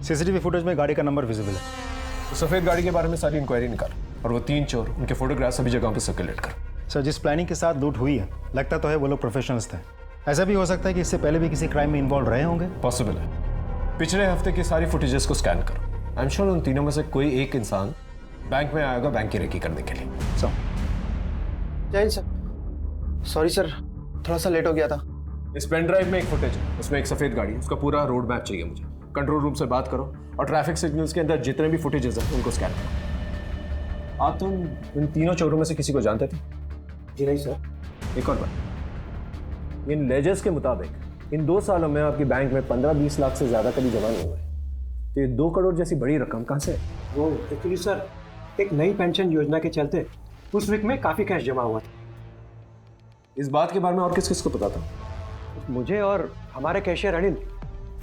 CCTV footage में गाड़ी का नंबर विजिबल है। तो सफेद गाड़ी के बारे में सारी इंक्वायरी निकाल और वो 3 चोर उनके फोटोग्राफ सभी जगहों पर सर्कुलेट कर। सर, जिस प्लानिंग के साथ लूट हुई है, लगता तो है वो लोग प्रोफेशनल्स थे। ऐसा भी हो सकता है कि इससे पहले भी किसी क्राइम में इन्वॉल्व रहे होंगे। पॉसिबल है। पिछले हफ्ते की सारी फुटेजेस को स्कैन करो। आई एम श्योर उन तीनों में से कोई एक इंसान बैंक में आएगा बैंक की रेकी करने के लिए। जय सर, सॉरी सर, थोड़ा सा लेट हो गया था। इस पेन ड्राइव में एक फुटेज है, उसमें एक सफेद गाड़ी, उसका पूरा रोड मैप चाहिए मुझे। कंट्रोल रूम से बात करो और ट्रैफिक सिग्नल्स के अंदर जितने भी फुटेजेस हैं उनको स्कैन करो। आप तुम इन तीनों चोरों में से किसी को जानते थे? जी नहीं सर। एक और बात, इन लेजर्स के मुताबिक इन 2 सालों में आपकी बैंक में 15-20 लाख से ज्यादा कभी जमा नहीं हुए। तो ये 2 करोड़ जैसी बड़ी रकम कहाँ से? वो एक्चुअली सर, एक नई पेंशन योजना के चलते उस वीक में काफ़ी कैश जमा हुआ था। इस बात के बारे में और किस किस को पता था? मुझे और हमारे कैशियर अनिल,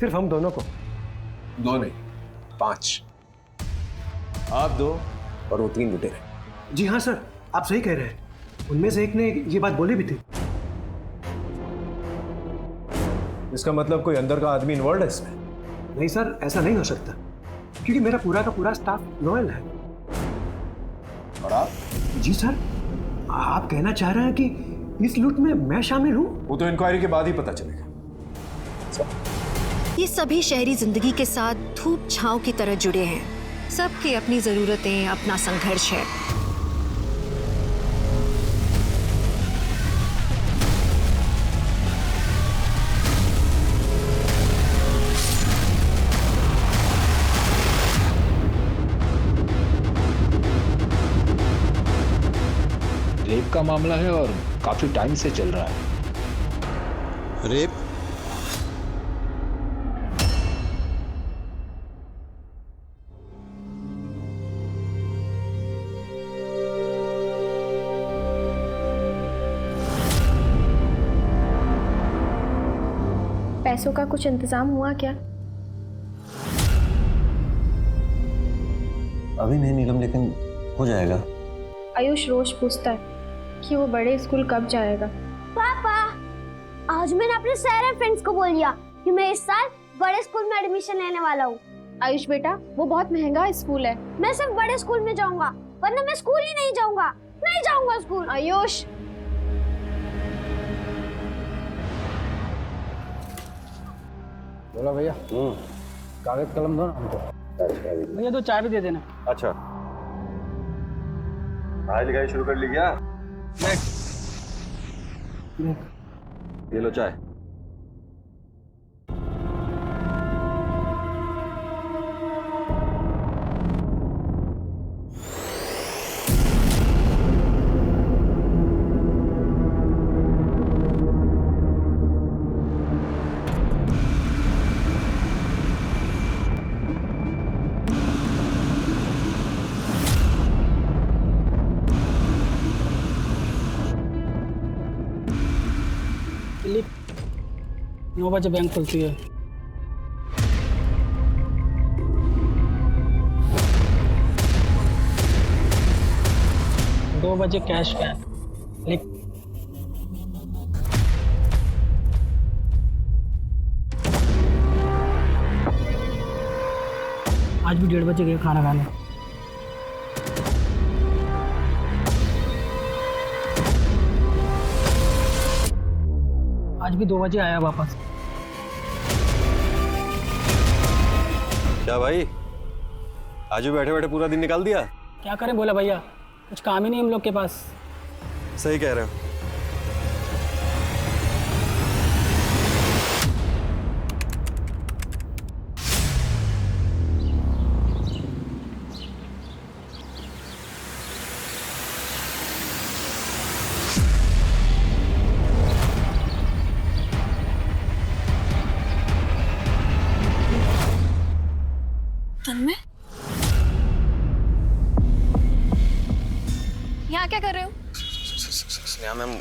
सिर्फ हम दोनों को। 2 नहीं, 5। आप 2 और वो 3 लुटेरे। जी हाँ सर, आप सही कह रहे हैं। उनमें से एक ने ये बात बोली भी थी। इसका मतलब कोई अंदर का आदमी इन्वॉल्व है इसमें? नहीं सर, ऐसा नहीं हो सकता, क्योंकि मेरा पूरा का पूरा स्टाफ लॉयल है। और आप? जी सर, आप कहना चाह रहे हैं कि इस लूट में मैं शामिल हूँ? वो तो इंक्वायरी के बाद ही पता चलेगा। ये सभी शहरी जिंदगी के साथ धूप छांव की तरह जुड़े हैं। सबकी अपनी जरूरतें, अपना संघर्ष है। रेप का मामला है और काफी टाइम से चल रहा है। रेप? पैसों का कुछ इंतजाम हुआ क्या? अभी नहीं नीलम, लेकिन हो जाएगा। आयुष रोज पूछता है कि वो बड़े स्कूल कब जाएगा। पापा, आज मैंने अपने सारे फ्रेंड्स को बोल दिया कि मैं इस साल बड़े स्कूल में एडमिशन लेने वाला हूँ। आयुष बेटा, वो बहुत महंगा स्कूल है। मैं सिर्फ बड़े स्कूल में जाऊंगा, वरना मैं स्कूल ही नहीं जाऊंगा। नहीं जाऊंगा स्कूल। आयुष, बोला भैया, कागज कलम दो ना हमको। भैया 2 चाय भी दे देना। अच्छा, पढ़ाई लिखाई शुरू कर ली क्या? ये लो चाय। दिलीप, 9 बजे बैंक खुलती है। दो बजे कैश बैक। लिख। आज भी 1:30 बजे गए खाना खाने। आज भी 2 बजे आया वापस। क्या भाई, आज भी बैठे बैठे पूरा दिन निकाल दिया? क्या करें बोला भैया, कुछ काम ही नहीं हम लोग के पास। सही कह रहे हो। तन्मय, यहाँ क्या कर रहे हो? स्नेहा मैम,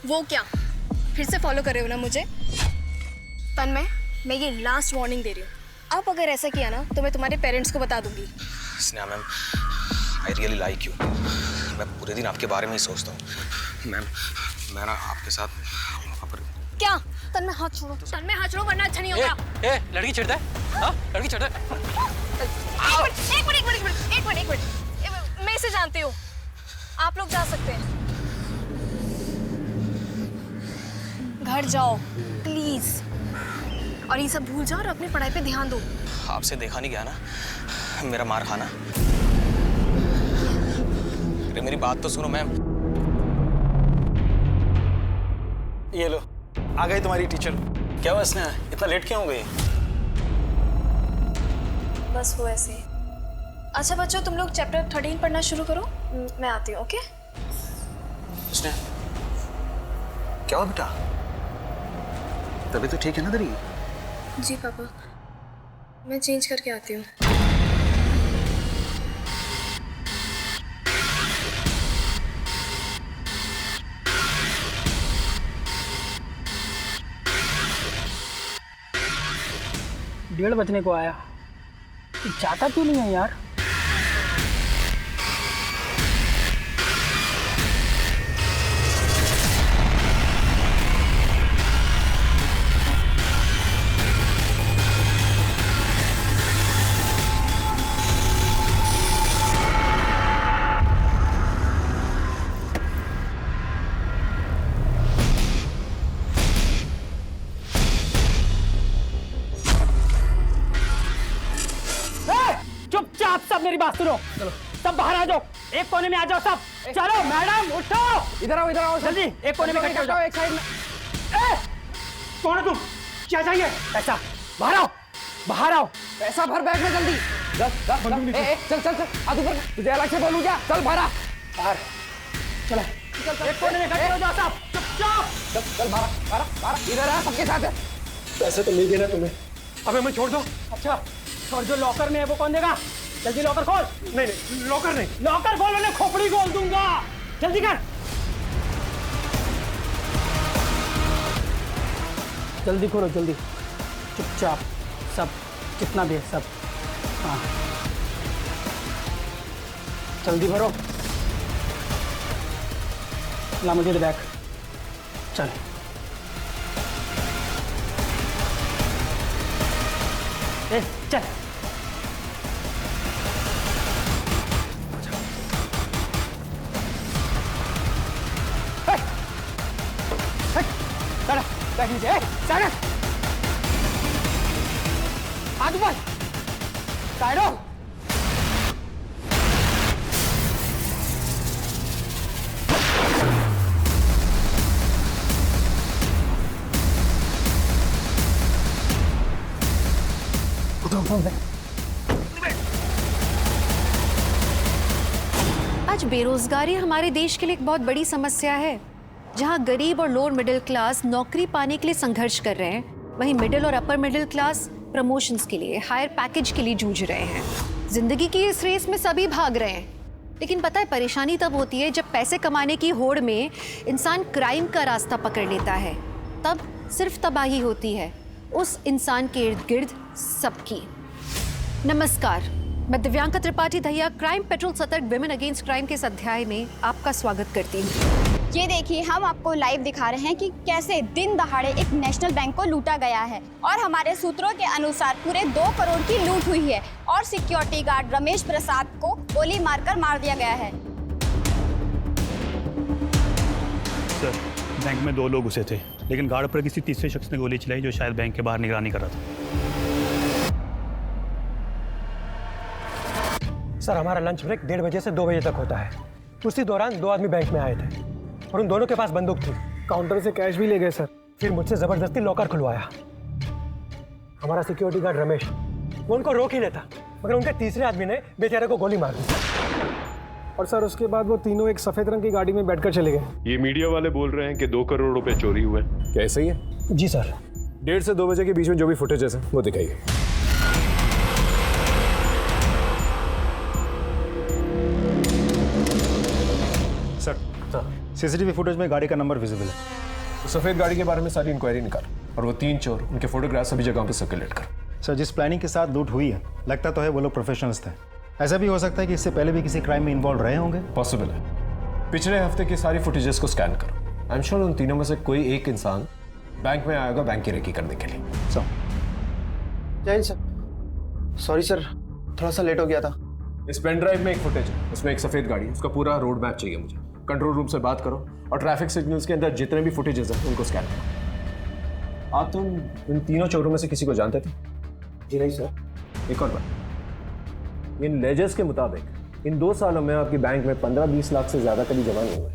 वो क्या? फिर से फॉलो कर रहे हो ना मुझे? तन्मय, मैं ये लास्ट वार्निंग दे रही हूँ। अब अगर ऐसा किया ना तो मैं तुम्हारे पेरेंट्स को बता दूंगी। Sneha ma'am, I really like you. मैं पूरे दिन आपके बारे में ही सोचता हूँ मैम। मैं ना आपके साथ वहाँ पर क्या? तन में हाथ छोड़ो, तन में हाथ छोड़ो वरना अच्छा नहीं होगा। ए, लड़की चिढ़ता है? हाँ, लड़की चिढ़ता है? एक मिनट। मैं इसे जानती हूँ। आप लोग जा सकते हैं। घर जाओ प्लीज, और ये सब भूल जाओ और अपनी पढ़ाई पे ध्यान दो। आपसे देखा नहीं गया ना मेरा मार खाना। अरे मेरी बात तो सुनो मैम। ये लो, आ गई तुम्हारी टीचर। क्या हुआ स्नेहा, इतना लेट क्यों हो गई? बस वो ऐसे ही। अच्छा बच्चों, तुम लोग चैप्टर 13 पढ़ना शुरू करो, मैं आती हूँ। ओके? स्नेहा, क्या हुआ बेटा? तबीयत तो ठीक है ना तेरी? जी पापा, मैं चेंज करके आती हूँ। डेढ़ बजने को आया, जाता क्यों नहीं है यार? चुपचाप सब मेरी बात सुनो। चलो सब बाहर आ जाओ, एक कोने में आ जाओ सब। चलो मैडम उठो, इधर आओ जल्दी, एक कोने में इकट्ठे हो जाओ, एक साइड में। कौन है तुम? क्या चाहिए? पैसा। बाहर आओ। पैसा भर बैग में जल्दी। चल हाथ ऊपर, तुझे अलग से बोलूं क्या? चल बाहर। चलो एक कोने में इकट्ठे हो जाओ सब, चुपचाप। चल बाहर इधर आ, सबके साथ है। पैसे तो नहीं देना तुम्हें। अबे मैं छोड़ दो। अच्छा, और जो लॉकर में है वो कौन देगा? जल्दी लॉकर खोल। नहीं, लॉकर नहीं। लॉकर खोल वरना खोपड़ी खोल दूंगा। जल्दी कर, जल्दी खोलो जल्दी, चुपचाप सब, कितना दे सब। हाँ जल्दी भरो। ला मुझे दे बैग। चल चल। बैठ नीचे, हाथ ऊपर, साइड हो। आज बेरोजगारी हमारे देश के लिए एक बहुत बड़ी समस्या है। जहां गरीब और लोअर मिडिल क्लास नौकरी पाने के लिए संघर्ष कर रहे हैं, वहीं मिडिल और अपर मिडिल क्लास प्रमोशंस के लिए, हायर पैकेज के लिए जूझ रहे हैं। जिंदगी की इस रेस में सभी भाग रहे हैं, लेकिन पता है परेशानी तब होती है जब पैसे कमाने की होड़ में इंसान क्राइम का रास्ता पकड़ लेता है। तब सिर्फ तबाही होती है उस इंसान के इर्द गिर्द सबकी। नमस्कार, मैं दिव्यांका त्रिपाठी दहिया क्राइम पेट्रोल सतर्क विमेन अगेंस्ट क्राइम के इस अध्याय में आपका स्वागत करती हूँ। ये देखिए, हम आपको लाइव दिखा रहे हैं कि कैसे दिन दहाड़े एक नेशनल बैंक को लूटा गया है, और हमारे सूत्रों के अनुसार पूरे 2 करोड़ की लूट हुई है, और सिक्योरिटी गार्ड रमेश प्रसाद को गोली मारकर मार दिया गया है। सर, बैंक में 2 लोग घुसे थे, लेकिन गार्ड पर किसी तीसरे शख्स ने गोली चलाई जो शायद बैंक के बाहर निगरानी कर रहा था। सर, हमारा लंच ब्रेक 1:30 बजे से 2 बजे तक होता है। उसी दौरान 2 आदमी बैंक में आए थे और उन दोनों के पास बंदूक थी। काउंटर से कैश भी ले गए सर। फिर मुझसे जबरदस्ती लॉकर खुलवाया। हमारा सिक्योरिटी गार्ड रमेश, वो उनको रोक ही लेता, मगर उनके तीसरे आदमी ने बेचारे को गोली मार दी। और सर उसके बाद वो तीनों एक सफेद रंग की गाड़ी में बैठकर चले गए। ये मीडिया वाले बोल रहे हैं कि 2 करोड़ रुपए चोरी हुए। क्या ऐसा ही है? जी सर। 1:30 से 2 बजे के बीच में जो भी फुटेजेस है वो दिखाइए। सर, सीसीटीवी फुटेज में गाड़ी का नंबर विजिबल है। तो सफेद गाड़ी के बारे में सारी इंक्वायरी निकाल, और वो 3 चोर, उनके फोटोग्राफ सभी जगहों पे सर्कुलेट कर। सर, जिस प्लानिंग के साथ लूट हुई है, लगता तो है वो लोग प्रोफेशनल्स थे। ऐसा भी हो सकता है कि इससे पहले भी किसी क्राइम में इन्वॉल्व रहे होंगे। पॉसिबल है। पिछले हफ्ते की सारी फुटेजेस को स्कैन करो। आई एम श्योर उन तीनों में से कोई एक इंसान बैंक में आया होगा बैंक की रेकी करने के लिए। जय सर। सॉरी सर, थोड़ा सा लेट हो गया था। इस पेन ड्राइव में एक फुटेज है, उसमें एक सफेद गाड़ी है, उसका पूरा रोड मैप चाहिए मुझे। कंट्रोल रूम से बात करो और ट्रैफिक सिग्नल्स के अंदर जितने भी फुटेजेस हैं उनको स्कैन करो। आप तुम इन तीनों चोरों में से किसी को जानते थे? जी नहीं सर। एक और बात, इन लेजर्स के मुताबिक इन 2 सालों में आपकी बैंक में 15-20 लाख से ज्यादा कभी जमा नहीं हुए,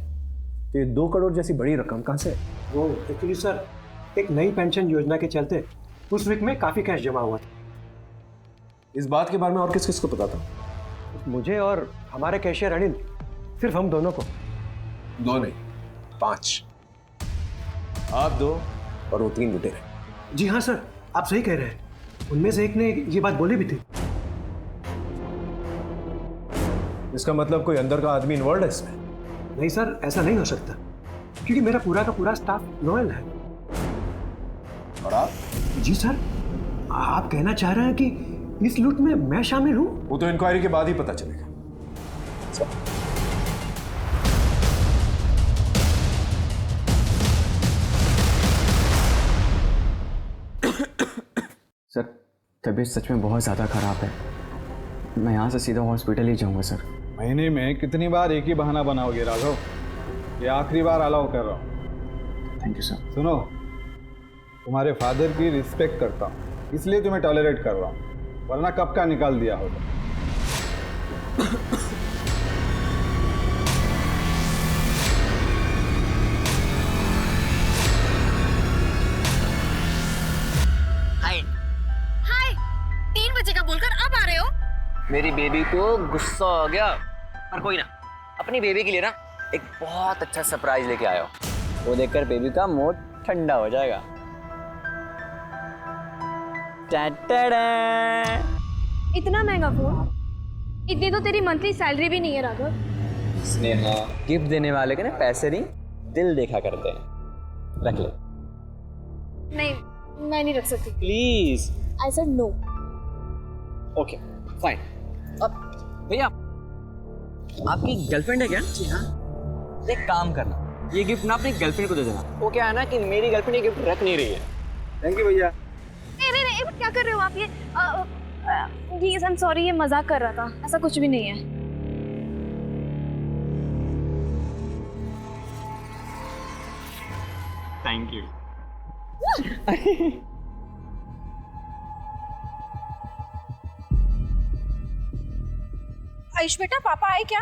तो ये 2 करोड़ जैसी बड़ी रकम कहाँ से? वो एक्चुअली सर एक नई पेंशन योजना के चलते उस वीक में काफ़ी कैश जमा हुआ था। इस बात के बारे में और किस किस को पता था? मुझे और हमारे कैशियर अनिल, सिर्फ हम दोनों को। 2 नहीं, 5। आप 2 और वो 3 लुटेरे। जी हाँ सर, आप सही कह रहे हैं। उनमें से एक ने ये बात बोली भी थी। इसका मतलब कोई अंदर का आदमी इन्वॉल्व है इसमें? नहीं सर, ऐसा नहीं हो सकता, क्योंकि मेरा पूरा का पूरा स्टाफ लॉयल है। और आप? जी सर, आप कहना चाह रहे हैं कि इस लूट में मैं शामिल हूं? वो तो इंक्वायरी के बाद ही पता चलेगा। सर, तबीयत सच में बहुत ज़्यादा ख़राब है। मैं यहाँ से सीधा हॉस्पिटल ही जाऊँगा सर। महीने में कितनी बार एक ही बहाना बनाओगे राघव? ये आखिरी बार अलाउ कर रहा हूँ। Thank you sir. सुनो, तुम्हारे फादर की रिस्पेक्ट करता हूँ, इसलिए तुम्हें टॉलरेट कर रहा हूँ, वरना कब का निकाल दिया होगा। हाय 3 बजे का बोलकर अब आ रहे हो? मेरी बेबी को गुस्सा हो गया, पर कोई ना, अपनी बेबी के लिए ना एक बहुत अच्छा सरप्राइज लेके आया हूं। वो देखकर बेबी का मूड ठंडा हो जाएगा। इतना महंगा फोन? इतनी तो तेरी मंथली सैलरी भी नहीं है राघव। स्नेहा, गिफ्ट देने वाले के ना पैसे नहीं, दिल देखा करते हैं। रख ले। नहीं, मैं नहीं रख सकती। Please. I said no. Okay fine. अब भैया, आपकी गर्लफ्रेंड है क्या? जी हाँ। एक काम करना, ये गिफ्ट ना अपनी गर्लफ्रेंड को दे देना। वो क्या है ना कि मेरी गर्लफ्रेंड ये गिफ्ट रख नहीं रही है। थैंक यू भैया। नहीं, क्या कर रहे हो आप? ये प्लीज, आई एम सॉरी, ये मजाक कर रहा था, ऐसा कुछ भी नहीं है। Thank you. आयुष बेटा, पापा आए क्या?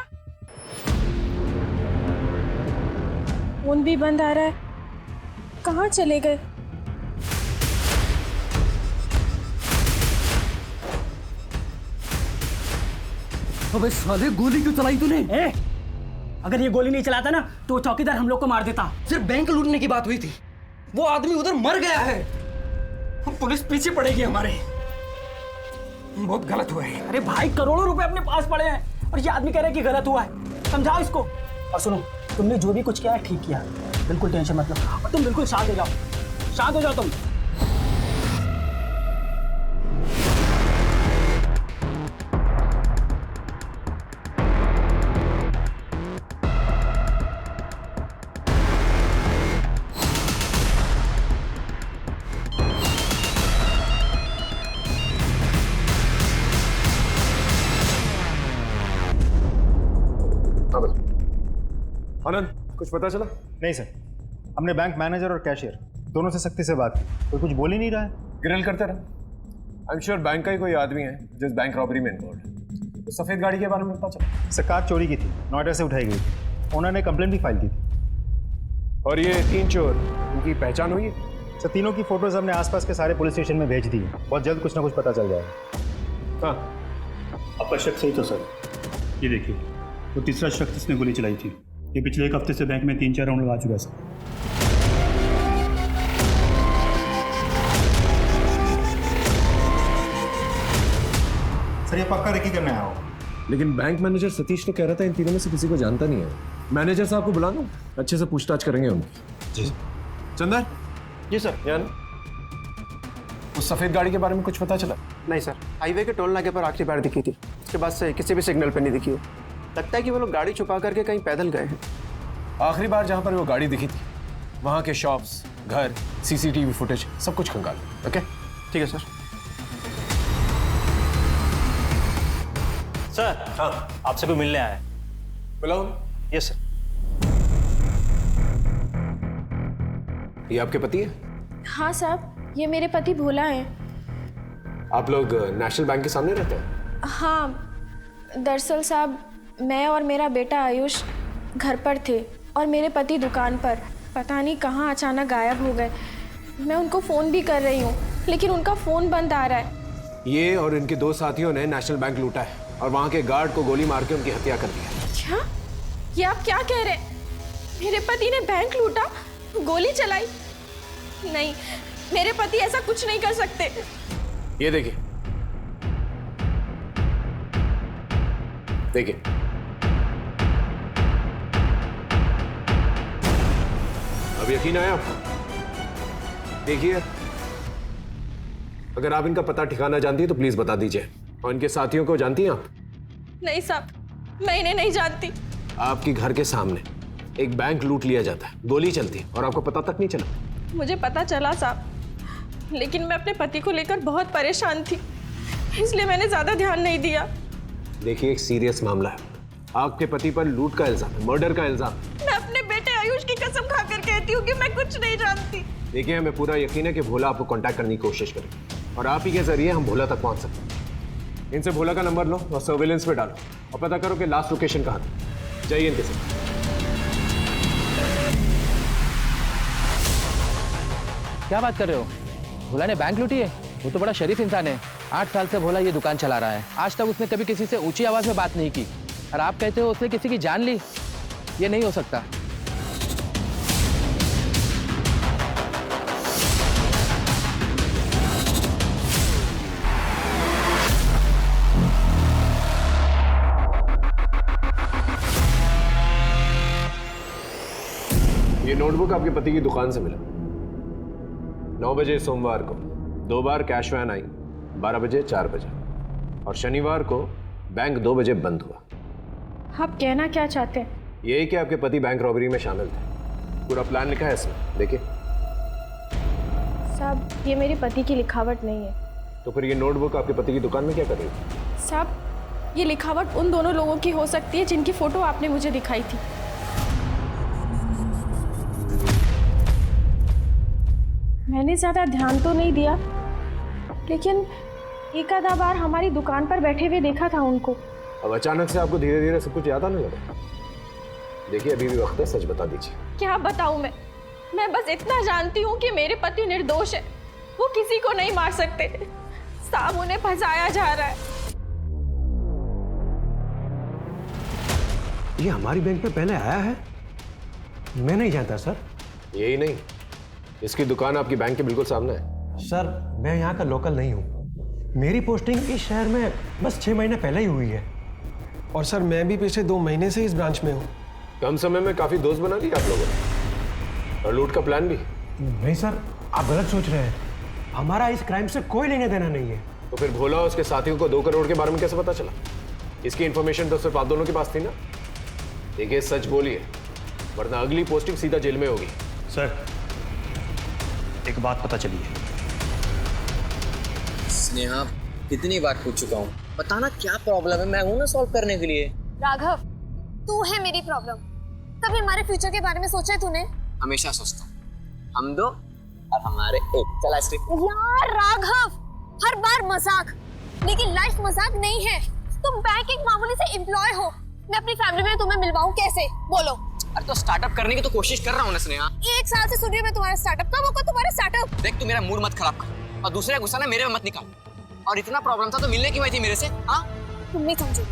फोन भी बंद आ रहा है, कहाँ चले गए? अबे साले, गोली क्यों चलाई तूने? अगर ये गोली नहीं चलाता ना तो चौकीदार हम लोग को मार देता। सिर्फ बैंक लूटने की बात हुई थी, वो आदमी उधर मर गया है। पुलिस पीछे पड़ेगी हमारे। बहुत गलत हुआ है। अरे भाई, करोड़ों रुपए अपने पास पड़े हैं और ये आदमी कह रहा है कि गलत हुआ है। समझाओ इसको। और सुनो, तुमने जो भी कुछ किया है ठीक किया, बिल्कुल टेंशन मत लो और तुम बिल्कुल शांत हो जाओ, शांत हो जाओ तुम। आनंद, कुछ पता चला? नहीं सर, हमने बैंक मैनेजर और कैशियर दोनों से सख्ती से बात की, कोई कुछ बोल ही नहीं रहा है। ग्रिल करते रहो। आई एम श्योर बैंक का ही कोई आदमी है जिस बैंक रॉबरी में इन्वॉल्व है। तो सफेद गाड़ी के बारे में पता चला? सर, कार चोरी की थी, नोएडा से उठाई गई थी, उन्होंने कंप्लेंट भी फाइल की थी। और ये 3 चोर, उनकी पहचान हुई है? सर, तीनों की फोटोज हमने आसपास के सारे पुलिस स्टेशन में भेज दी है, बहुत जल्द कुछ ना कुछ पता चल जाएगा। हाँ, आपका शक सही तो सर। ये देखिए, वो तीसरा शख्स जिसने गोली चलाई थी, ये पिछले 1 हफ्ते से बैंक में 3-4 राउंड लगा चुका है सर। सर, ये पक्का रेकी करने आया होगा। लेकिन बैंक मैनेजर सतीश तो कह रहा था इन तीनों में से किसी को जानता नहीं है। मैनेजर साहब को बुला लो, अच्छे से पूछताछ करेंगे उनकी। जी चंदर। जी सर। यान, उस सफेद गाड़ी के बारे में कुछ पता चला? नहीं सर, हाईवे के टोल नाके पर आखिरी बार दिखी थी, उसके बाद से किसी भी सिग्नल पर नहीं दिखी हो। लगता है कि वो लोग गाड़ी छुपा करके कहीं पैदल गए हैं। आखिरी बार जहाँ पर वो गाड़ी दिखी थी वहाँ के शॉप्स, घर, सीसीटीवी फुटेज सब कुछ खंगाल। ओके ठीक है सर। सर हाँ आपसे कोई मिलने आया है। बुलाओ। Yes sir. ये आपके पति है? हाँ साहब, ये मेरे पति भोला हैं। आप लोग नेशनल बैंक के सामने रहते हैं? हाँ, दरअसल साहब मैं और मेरा बेटा आयुष घर पर थे और मेरे पति दुकान पर। पता नहीं कहाँ अचानक गायब हो गए। मैं उनको फ़ोन भी कर रही हूँ लेकिन उनका फ़ोन बंद आ रहा है। ये और इनके दो साथियों ने नेशनल बैंक लूटा है और वहाँ के गार्ड को गोली मार के उनकी हत्या कर दी है। क्या? ये आप क्या कह रहे हैं? मेरे पति ने बैंक लूटा, गोली चलाई? नहीं, मेरे पति ऐसा कुछ नहीं कर सकते। ये देखिए, देखिए अब यकीन आया आपको? देखिए, अगर आप इनका पता ठिकाना जानती है तो प्लीज बता दीजिए। और इनके साथियों को जानती हैं आप? नहीं साहब, मैं इन्हें नहीं जानती। आपके घर के सामने एक बैंक लूट लिया जाता है, गोली चलती है और आपको पता तक नहीं चला। मुझे पता चला साहब, लेकिन मैं अपने पति को लेकर बहुत परेशान थी, इसलिए मैंने ज्यादा ध्यान नहीं दिया। देखिए, एक सीरियस मामला है। आपके पति पर लूट का इल्जाम है, मर्डर का इल्जाम। मैं अपने बेटे आयुष की कसम खाकर कहती हूँ कि मैं कुछ नहीं जानती। देखिए, हमें पूरा यकीन है कि भोला आपको कांटेक्ट करने की कोशिश करेगी और आप ही के जरिए हम भोला तक पहुंच सकते हैं। इनसे भोला का नंबर लो और सर्विलेंस पे डालो और पता करो कि लास्ट लोकेशन कहाँ थी। जाइए इनके साथ। क्या बात कर रहे हो? भोला ने बैंक लूटी है? वो तो बड़ा शरीफ इंसान है। 8 साल से भोला ये दुकान चला रहा है। आज तक उसने कभी किसी से ऊंची आवाज में बात नहीं की और आप कहते हो उसने किसी की जान ली? ये नहीं हो सकता। ये नोटबुक आपके पति की दुकान से मिला। 9 बजे सोमवार को 2 बार कैश वैन आई, 12 बजे, 4 बजे, और शनिवार को बैंक 2 बजे बंद हुआ। आप कहना क्या चाहते हैं? यही कि आपके पति बैंक रॉबरी में शामिल थे। पूरा प्लान लिखा है इसमें, देखिए। साहब, ये मेरे पति की लिखावट नहीं है। तो फिर ये नोटबुक आपके पति की दुकान में क्या कर रही है? साहब, ये लिखावट उन दोनों लोगों की हो सकती है जिनकी फोटो आपने मुझे दिखाई थी। मैंने ज़्यादा ध्यान तो नहीं दिया, लेकिन एक आधा बार हमारी दुकान पर बैठे हुए देखा था उनको। अब अचानक से आपको धीरे धीरे सब कुछ याद आने लगा। देखिए, अभी भी वक्त है, सच बता दीजिए। क्या बताऊं मैं बस इतना जानती हूँ कि मेरे पति निर्दोष है। वो किसी को नहीं मार सकते। साहब, उन्हें फंसाया जा रहा है। ये हमारी बैंक में पहले आया है? मैं नहीं जानता सर। यही नहीं, इसकी दुकान आपकी बैंक के बिल्कुल सामने है। सर, मैं यहाँ का लोकल नहीं हूँ। मेरी पोस्टिंग इस शहर में बस 6 महीने पहले ही हुई है। और सर, मैं भी पिछले 2 महीने से इस ब्रांच में हूँ। कम समय में काफी दोस्त बना लिए आप लोगों ने, और लूट का प्लान भी। नहीं सर, आप गलत सोच रहे हैं। हमारा इस क्राइम से कोई लेना देना नहीं है। तो फिर भोला और उसके साथियों को 2 करोड़ के बारे में कैसे पता चला? इसकी इंफॉर्मेशन तो सिर्फ आप दोनों के पास थी ना? देखिए, सच बोलिए, वरना अगली पोस्टिंग सीधा जेल में होगी। सर, एक बात पता चली है। स्नेहा, कितनी बार पूछ चुका हूँ, बताना क्या प्रॉब्लम है, मैं हूं ना सॉल्व करने के लिए। राघव, तू है मेरी प्रॉब्लम। कभी हमारे फ्यूचर के बारे में सोचा है तूने? हमेशा सोचता हूँ। हम 2 और हमारे 1। चल आइसक्रीम। यार राघव, हर बार मजाक, लेकिन लाइफ मजाक नहीं है। तुम बैंक एक मामूली से एम्प्लॉय हो। मैं अपनी फैमिली में तुम्हें मिलवाऊं कैसे? बोलो। अरे तो स्टार्टअप करने की तो कोशिश कर रहा हूँ ना स्नेहा। 1 साल से सुन रही हूँ मैं तुम्हारा स्टार्टअप। कब होगा तुम्हारा स्टार्टअप? देख, तू मेरा मूड मत खराब कर और दूसरे गुस्सा ना मेरे में मत निकाल। और इतना प्रॉब्लम था तो मिलने की वजह थी मेरे से। हाँ, तुम नहीं समझो।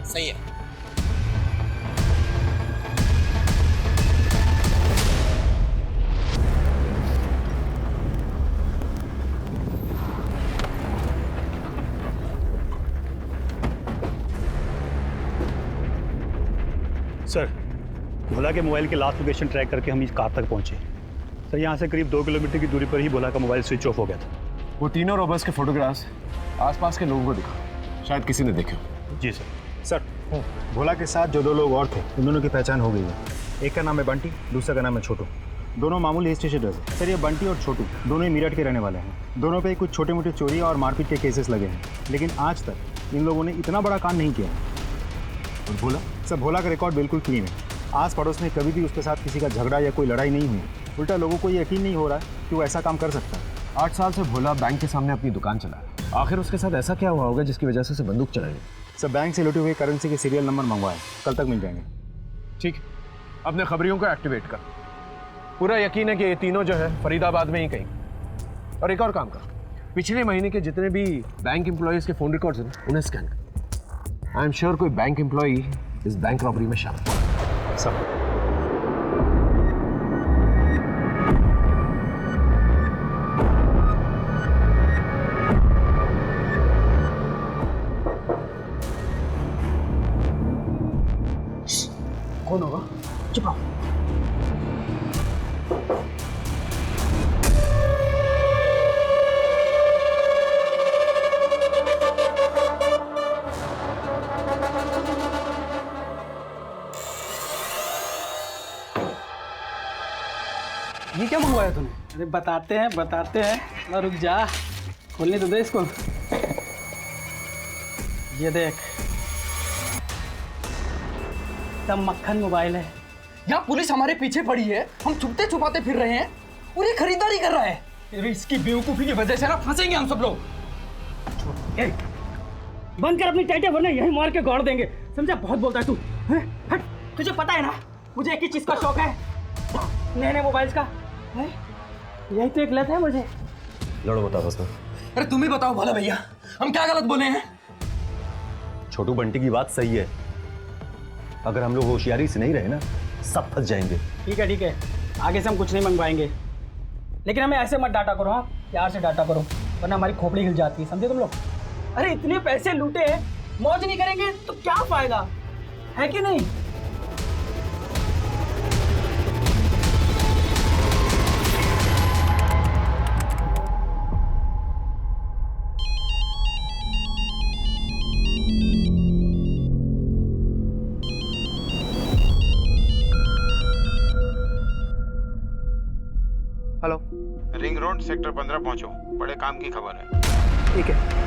सही है। सर, भोला के मोबाइल की लास्ट लोकेशन ट्रैक करके हम इस कार तक पहुंचे। सर, यहाँ से करीब 2 किलोमीटर की दूरी पर ही भोला का मोबाइल स्विच ऑफ हो गया था। वो तीनों रॉबर्स के फोटोग्राफ्स आसपास के लोगों को दिखा, शायद किसी ने देखे हो। जी सर। सर, भोला के साथ जो 2 लोग और थे, उन दोनों की पहचान हो गई है। एक का नाम है बंटी, दूसरे का नाम है छोटू। दोनों मामूली हिस्ट्री शीटर्स हैं सर। ये बंटी और छोटू दोनों ही मीरठ के रहने वाले हैं। दोनों पे कुछ छोटे मोटे चोरी और मारपीट के केसेस लगे हैं, लेकिन आज तक इन लोगों ने इतना बड़ा कांड नहीं किया है। और भोला सर, भोला का रिकॉर्ड बिल्कुल क्लीन है। आस पड़ोस में कभी भी उसके साथ किसी का झगड़ा या कोई लड़ाई नहीं हुई। उल्टा लोगों को ये यकीन नहीं हो रहा है कि वो ऐसा काम कर सकता है। 8 साल से भोला बैंक के सामने अपनी दुकान चला है। आखिर उसके साथ ऐसा क्या हुआ होगा जिसकी वजह से उसे बंदूक चलाएंगे? सर, बैंक से लुटे हुए करेंसी के सीरियल नंबर मंगवाए, कल तक मिल जाएंगे। ठीक, अपने खबरियों को एक्टिवेट कर। पूरा यकीन है कि ये तीनों जो है फरीदाबाद में ही कहीं। और एक और काम कर, पिछले महीने के जितने भी बैंक एम्प्लॉयज के फोन रिकॉर्ड्स हैं उन्हें स्कैन कर। आई एम श्योर कोई बैंक एम्प्लॉई इस बैंक रॉबरी में शामिल है। सब कौन होगा? चुप रहो। ये क्या मंगवाया तूने? अरे बताते हैं ना, रुक जा, खोलने तो दे इसको। ये देख, तब मक्खन मोबाइल है। यहाँ पुलिस हमारे पीछे पड़ी है, हम छुपते छुपाते फिर रहे हैं और ये खरीदारी कर रहा है। अरे इसकी बेवकूफी की वजह से ना फंसेंगे हम सब लोग। बंद कर अपनी टाइटें, वरना यही मार के गाड़ देंगे, समझा? बहुत बोलता है तू। हट, तुझे पता है ना मुझे एक ही चीज का शौक है, नए मोबाइल्स का। यही तो एक लत है मुझे। लड़ो, बताओ बस। अरे तुम ही बताओ भला भैया, हम क्या गलत बोले हैं? छोटू बंटी की बात सही है। अगर हम लोग होशियारी से नहीं रहे ना, सब फंस जाएंगे। ठीक है, आगे से हम कुछ नहीं मंगवाएंगे, लेकिन हमें ऐसे मत डांटा करो। हाँ, प्यार से डांटा करो, वरना हमारी खोपड़ी हिल जाती है, समझे तुम लोग? अरे इतने पैसे लूटे हैं, मौज नहीं करेंगे तो क्या फायदा है कि नहीं? हेलो, रिंग रोड सेक्टर 15 पहुंचो, बड़े काम की खबर है। ठीक है।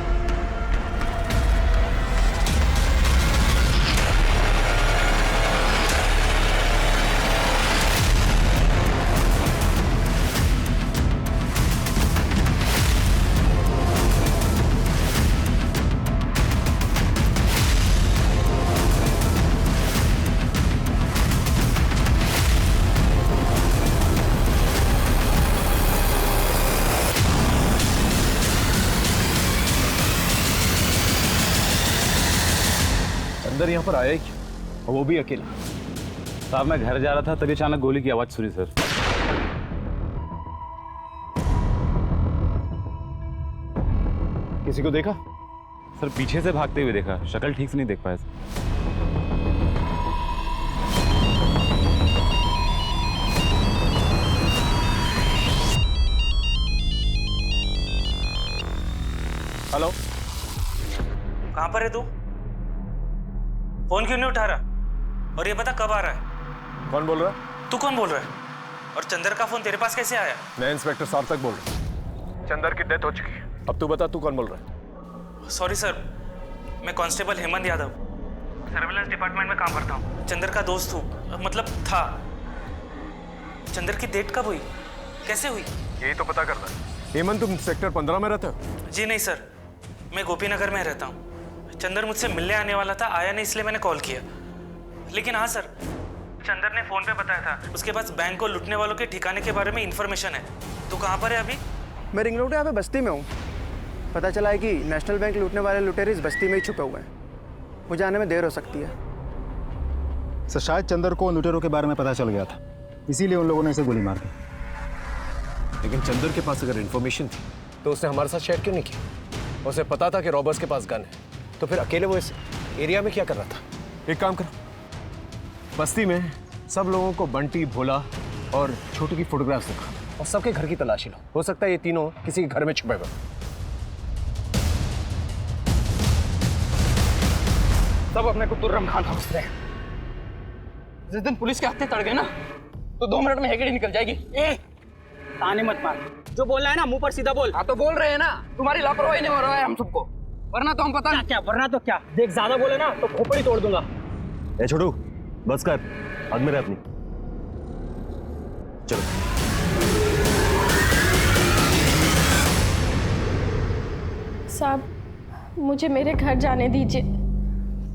अंदर यहाँ पर आया ही क्यों, और वो भी अकेला? साहब, मैं घर जा रहा था तभी अचानक गोली की आवाज सुनी सर। किसी को देखा? सर पीछे से भागते हुए देखा, शक्ल ठीक से नहीं देख पाया सर। हेलो, कहाँ पर है तू? फोन क्यों नहीं उठा रहा? और ये बता कब आ रहा है? कौन बोल रहा है? तू कौन बोल रहा है? और चंदर का फोन तेरे पास कैसे आया? मैं इंस्पेक्टर साहब तक बोल रहा हूँ। चंदर की डेथ हो चुकी है। अब तू बता, तू कौन बोल रहा है? सॉरी सर, मैं constable Hemant Yadav, surveillance department में काम करता हूँ। चंदर का दोस्त हूँ, मतलब था। चंदर की डेथ कब हुई, कैसे हुई? यही तो पता करना है। हेमंत, तुम सेक्टर 15 में रहते हो? जी नहीं सर, मैं गोपीनगर में रहता हूँ। चंदर मुझसे मिलने आने वाला था, आया नहीं, इसलिए मैंने कॉल किया। लेकिन हाँ सर, चंदर ने फोन पे बताया था उसके पास बैंक को लूटने वालों के ठिकाने के बारे में इंफॉर्मेशन है। तू कहाँ पर है अभी? मैं रिंग रोड यहाँ पे बस्ती में हूँ। पता चला है कि नेशनल बैंक लूटने वाले लुटेरे इस बस्ती में ही छुपे हुए हैं। मुझे आने में देर हो सकती है। सर, शायद चंदर को लुटेरों के बारे में पता चल गया था, इसीलिए उन लोगों ने इसे गोली मार दी। लेकिन चंदर के पास अगर इंफॉर्मेशन थी तो उसने हमारे साथ शेयर क्यों नहीं किया? उसे पता था कि रॉबर्स के पास गन है, तो फिर अकेले वो इस एरिया में क्या कर रहा था? एक काम करो, बस्ती में सब लोगों को बंटी, भोला और छोटू की फोटोग्राफ्स दिखा और सबके घर की तलाशी लो। हो सकता है ये तीनों किसी के घर में छुपे हुए। सब अपने को तुर्रम खान समझते हैं। जिस दिन पुलिस के हत्थे तड़ गए ना, तो 2 मिनट में हेगड़ी निकल जाएगी। ए ताने मत मार, जो बोल रहा है ना मुंह पर सीधा बोल। हाँ तो बोल रहे हैं ना, तुम्हारी लापरवाही नहीं हो रहा है हम सबको, वरना तो हम पता नहीं क्या, वरना तो क्या। देख ज्यादा बोले ना तो खोपड़ी तोड़ दूंगा। ए छोटू बस कर, हद में रह अपनी। चलो साहब मुझे मेरे घर जाने दीजिए,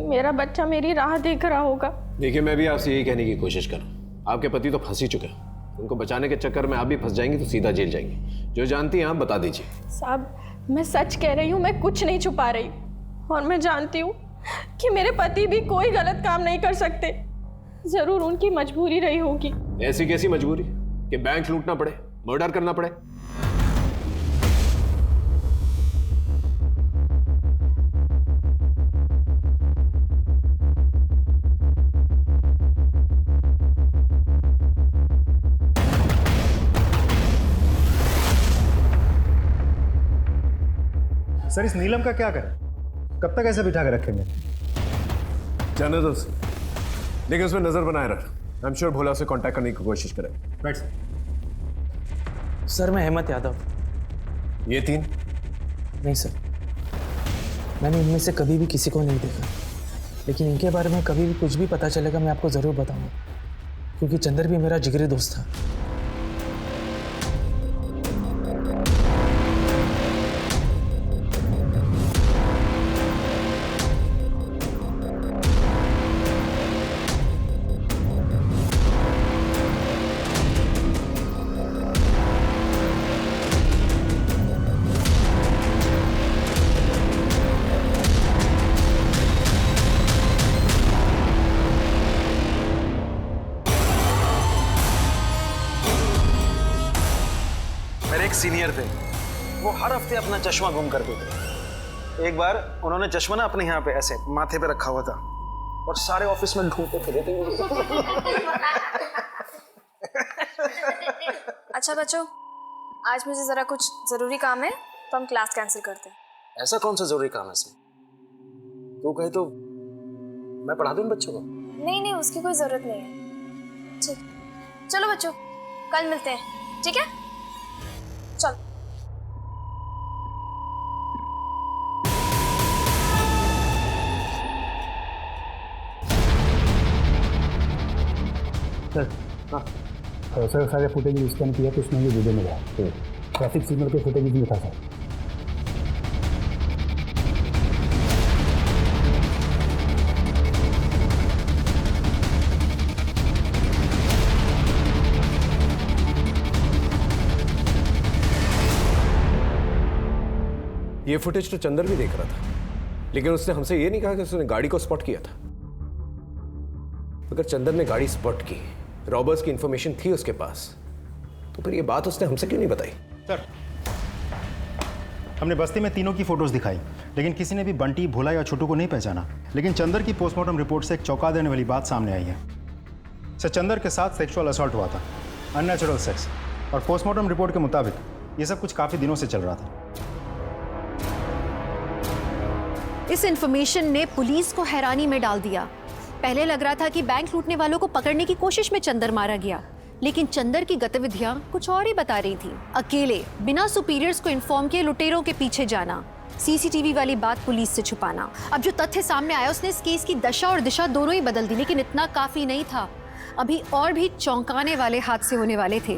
मेरा बच्चा मेरी राह देख रहा होगा। देखिए मैं भी आपसे यही कहने की कोशिश कर रहा हूँ, आपके पति तो फंस ही चुके हैं, उनको बचाने के चक्कर में आप भी फंस जाएंगी तो सीधा जेल जाएंगी। जो जानती हैं आप बता दीजिए। साहब मैं सच कह रही हूँ, मैं कुछ नहीं छुपा रही, और मैं जानती हूँ कि मेरे पति भी कोई गलत काम नहीं कर सकते, जरूर उनकी मजबूरी रही होगी। ऐसी कैसी मजबूरी कि बैंक लूटना पड़े, मर्डर करना पड़े? सर इस नीलम का क्या करें, कब तक ऐसे बिठा के रखेंगे? जाने दो, लेकिन उसमें नजर बनाए रख। आई एम श्योर भोला से कांटेक्ट करने की कोशिश करें। Right sir. मैं हेमंत यादव। ये 3? नहीं सर, मैंने इनमें से कभी भी किसी को नहीं देखा, लेकिन इनके बारे में कभी भी कुछ भी पता चलेगा मैं आपको ज़रूर बताऊंगा, क्योंकि चंदर भी मेरा जिगरी दोस्त था। सीनियर थे, वो हर हफ्ते अपना चश्मा गुम कर देते। एक बार उन्होंने चश्मा ना अपने यहाँ पे ऐसे माथे पे रखा हुआ था और सारे ऑफिस में ढूंढते फिरे थे। अच्छा बच्चों, आज मुझे जरा कुछ जरूरी काम है तो हम क्लास कैंसिल करते हैं। ऐसा कौन सा जरूरी काम है इसमें? तू कहे तो मैं पढ़ा दूं बच्चों को। नहीं नहीं, उसकी कोई जरूरत नहीं है। ठीक, चलो बच्चों कल मिलते हैं, ठीक है? चल। सर सारे फुटेज स्कैन किया तो उसमें ये वीडियो मिला, तो ट्रैफिक सिग्नल के फुटेज भी था सर। ये फुटेज तो चंदर भी देख रहा था, लेकिन उसने हमसे ये नहीं कहा कि उसने गाड़ी को स्पॉट किया था। अगर चंदर ने गाड़ी स्पॉट की, रॉबर्स की इंफॉर्मेशन थी उसके पास, तो फिर ये बात उसने हमसे क्यों नहीं बताई? सर हमने बस्ती में तीनों की फोटोज दिखाई, लेकिन किसी ने भी बंटी, भोला या छोटू को नहीं पहचाना। लेकिन चंदर की पोस्टमार्टम रिपोर्ट से एक चौंका देने वाली बात सामने आई है। सर चंदर के साथ सेक्सुअल असॉल्ट हुआ था, अननेचुरल सेक्स, और पोस्टमार्टम रिपोर्ट के मुताबिक ये सब कुछ काफी दिनों से चल रहा था। इस इंफॉर्मेशन ने पुलिस को हैरानी में डाल दिया। पहले लग रहा था कि बैंक लूटने वालों को पकड़ने की कोशिश में चंदर मारा गया, लेकिन चंदर की गतिविधियां कुछ और ही बता रही थी। अकेले बिना सुपीरियर्स को इन्फॉर्म किए लुटेरों के पीछे जाना, सीसीटीवी वाली बात पुलिस से छुपाना। अब जो तथ्य सामने आया उसने इस केस की दशा और दिशा दोनों ही बदल दी, लेकिन इतना काफी नहीं था, अभी और भी चौंकाने वाले हादसे होने वाले थे।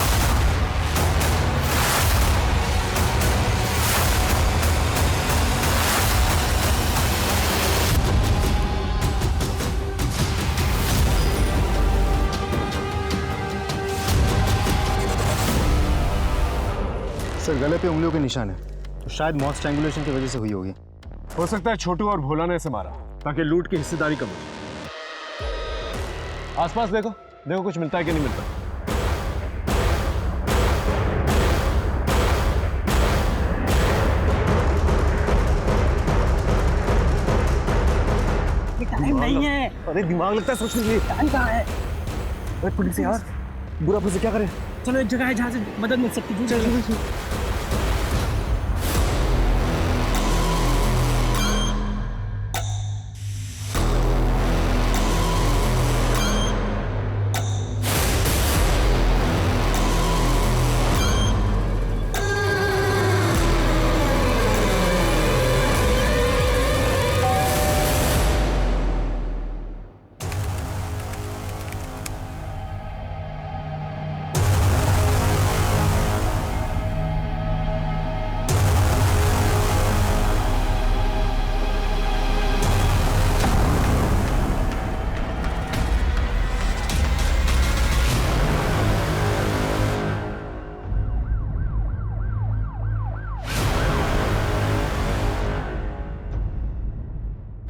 सर गले पे उंगलियों के निशान है, तो शायद मौत स्ट्रैंगुलेशन की वजह से हुई होगी। हो सकता है छोटू और भोला ने इसे मारा ताकि लूट की हिस्सेदारी कम हो। आसपास देखो, देखो कुछ मिलता है कि नहीं मिलता। टाइम नहीं है। अरे दिमाग लगता है सोचने के लिए। टाइम कहाँ है? अरे पुलिस यार, बुरा पुलिस क्या करें? चलो एक जगह है जहाँ से मदद मिल सकती है। चलो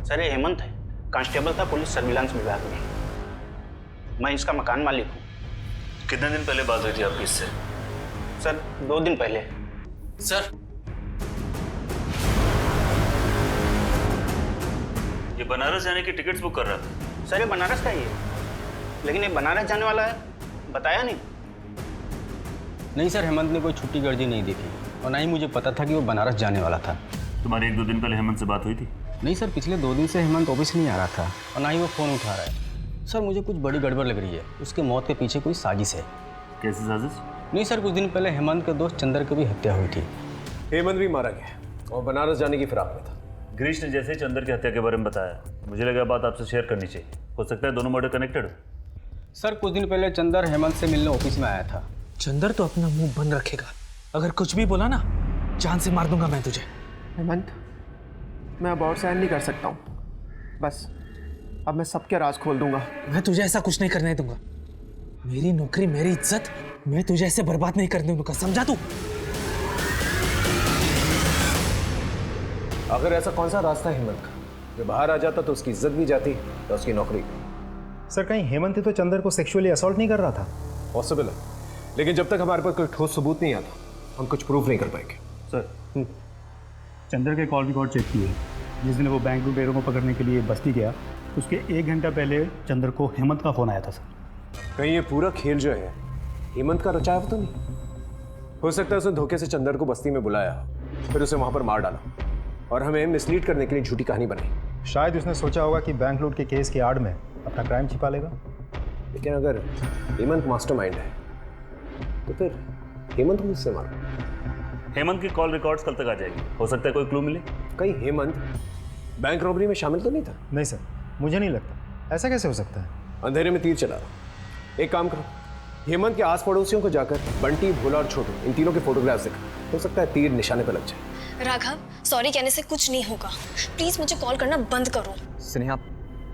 सर ये हेमंत है, कांस्टेबल था पुलिस सर्विलांस विभाग में। मैं इसका मकान मालिक हूँ। कितने दिन पहले बात हुई थी आपकी इससे? सर 2 दिन पहले। सर ये बनारस जाने की टिकट्स बुक कर रहा था। सर ये बनारस का ही है, लेकिन ये बनारस जाने वाला है बताया नहीं। नहीं सर, हेमंत ने कोई छुट्टी गर्दी नहीं देखी और ना ही मुझे पता था कि वो बनारस जाने वाला था। तुम्हारी 1-2 दिन पहले हेमंत से बात हुई थी? नहीं सर, पिछले 2 दिन से हेमंत ऑफिस नहीं आ रहा था और ना ही वो फ़ोन उठा रहा है। सर मुझे कुछ बड़ी गड़बड़ लग रही है, उसके मौत के पीछे कोई साजिश है। कैसी साजिश? नहीं सर, कुछ दिन पहले हेमंत के दोस्त चंदर की भी हत्या हुई थी। हेमंत भी मारा गया और बनारस जाने की फिराक में था। गिरीश ने जैसे चंदर की हत्या के बारे में बताया, मुझे लगा बात आपसे शेयर करनी चाहिए। हो सकता है दोनों मर्डर कनेक्टेड हो। सर कुछ दिन पहले चंदर हेमंत से मिलने ऑफिस में आया था। चंदर तो अपना मुंह बंद रखेगा, अगर कुछ भी बोला ना जान से मार दूंगा मैं तुझे। हेमंत, मैं अब और सहन नहीं कर सकता हूँ। बस अब मैं सबके राज खोल दूंगा। मैं तुझे ऐसा कुछ नहीं करने दूंगा। मेरी नौकरी, मेरी इज्जत, मैं तुझे ऐसे बर्बाद नहीं करने दूंगा, समझा तू? अगर ऐसा कौन सा रास्ता है हेमंत का, जो बाहर आ जाता तो उसकी इज्जत भी जाती तो उसकी नौकरी। सर कहीं हेमंत ही तो चंदर को सेक्सुअली असॉल्ट नहीं कर रहा था? पॉसिबल है, लेकिन जब तक हमारे पास कोई ठोस सबूत नहीं आता हम कुछ प्रूफ नहीं कर पाएंगे। सर चंदर के कॉल रिकॉर्ड चेक किए। जिस दिन वो बैंक लुटेरों को पकड़ने के लिए बस्ती गया, उसके 1 घंटा पहले चंदर को हेमंत का फ़ोन आया था सर। कहीं ये पूरा खेल जो है हेमंत का रचाया हुआ तो नहीं? हो सकता है उसने धोखे से चंदर को बस्ती में बुलाया, फिर उसे वहां पर मार डाला और हमें मिसलीड करने के लिए झूठी कहानी बनाई। शायद उसने सोचा होगा कि बैंक लूट के केस की आड़ में अपना क्राइम छिपा लेगा। लेकिन अगर हेमंत मास्टरमाइंड है तो फिर हेमंत को किससे मारा? हेमंत की कॉल रिकॉर्ड्स कल तक आ जाएगी, हो सकता है कोई क्लू मिले। कहीं हेमंत बैंक रॉबरी में शामिल तो नहीं था? नहीं सर, मुझे नहीं लगता। ऐसा कैसे हो सकता है? अंधेरे में तीर चला रहा। एक काम करो, हेमंत के आस पड़ोसियों को जाकर बंटी, भोला और छोटू इन तीनों के फोटोग्राफ्स दिखा। हो सकता है तीर निशाने पर लग जाए। राघव, सॉरी कहने से कुछ नहीं होगा। प्लीज मुझे कॉल करना बंद करो। स्नेहा,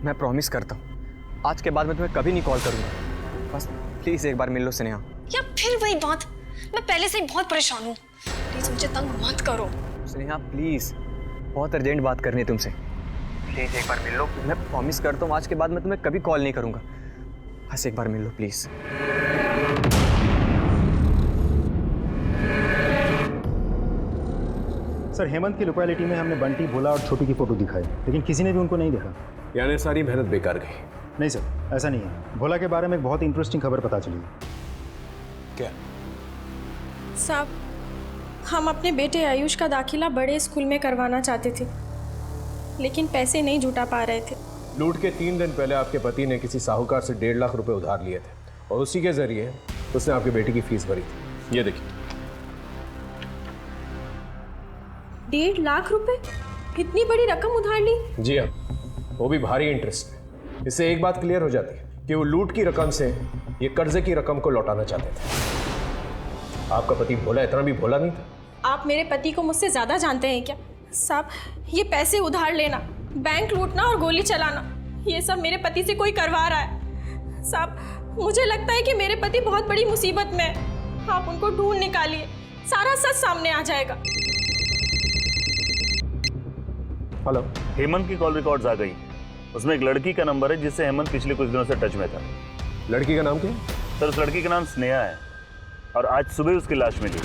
मैं प्रॉमिस करता हूँ आज के बाद मैं तुम्हें कभी नहीं कॉल करूँगा। बस प्लीज़ एक बार मिल लो स्नेहा। या फिर वही बात, मैं पहले से ही बहुत परेशान हूँ। प्लीज मुझे तंग मत करो। स्नेहा प्लीज़, बहुत अर्जेंट बात करनी है तुमसे। प्लीज़ एक बार मिल लो। मैं प्रॉमिस करता हूँ आज के बाद मैं तुम्हें कभी कॉल नहीं करूँगा। बस एक बार मिल लो प्लीज़। सर हेमंत की लोकेलिटी में हमने बंटी, भोला और छोटू की फोटो दिखाई, लेकिन किसी ने भी उनको नहीं देखा। यानी सारी मेहनत बेकार गई? नहीं सर, ऐसा नहीं है। भोला के बारे में एक बहुत इंटरेस्टिंग खबर पता चली। क्या? साहब, हम अपने बेटे आयुष का दाखिला बड़े स्कूल में करवाना चाहते थे, लेकिन पैसे नहीं जुटा पा रहे थे। लूट के 3 दिन पहले आपके पति ने किसी साहूकार से 1.5 लाख रुपए उधार लिए थे और उसी के जरिए उसने आपके बेटे की फीस भरी थी। ये देखिए। 1.5 लाख रुपए? इतनी बड़ी रकम उधार ली? जी हाँ, वो भी भारी इंटरेस्ट में। इससे एक बात क्लियर हो जाती है कि वो लूट की रकम से ये कर्जे की रकम को लौटाना चाहते थे। आपका पति भोला इतना भी भोला नहीं था। आप मेरे पति को मुझसे ज़्यादा जानते हैं क्या? साहब, ये पैसे उधार लेना, बैंक लूटना और गोली चलाना, ये सब मेरे पति से कोई करवा रहा है। साहब, मुझे लगता है कि मेरे पति बहुत बड़ी मुसीबत में है। आप उनको ढूंढ निकालिए, सारा सच सामने आ जाएगा। हेलो, हेमंत की कॉल रिकॉर्ड्स आ गई। उसमें एक लड़की का नंबर है जिससे हेमंत पिछले कुछ दिनों से टच में था। लड़की का नाम क्या? सर उस लड़की का नाम स्नेहा है और आज सुबह उसकी लाश मिली।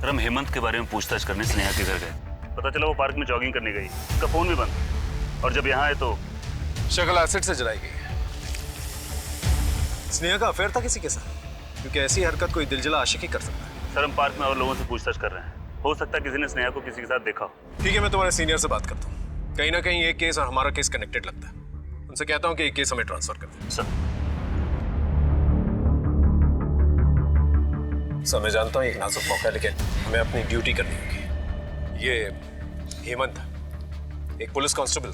सर हम हेमंत के बारे में पूछताछ करने स्नेहा के घर गए। पता चला वो पार्क में जॉगिंग करने गई, उसका फोन भी बंद, और जब यहाँ आए तो शक्ल एसिड से जलाई गई है। स्नेहा का अफेयर था किसी के साथ? क्योंकि ऐसी हरकत कोई दिलजला आशिक ही कर सकता है। सर हम पार्क में और लोगों से पूछताछ कर रहे हैं, हो सकता है किसी ने स्नेहा को किसी के साथ देखा हो। ठीक है, मैं तुम्हारे सीनियर से बात करता हूँ। कहीं ना कहीं ये केस और हमारा केस कनेक्टेड लगता है। उनसे कहता हूँ कि ये केस हमें ट्रांसफर कर दें। सर मैं जानता हूँ एक नाजुक मौका है, लेकिन हमें अपनी ड्यूटी करनी होगी। ये हेमंत एक पुलिस कांस्टेबल,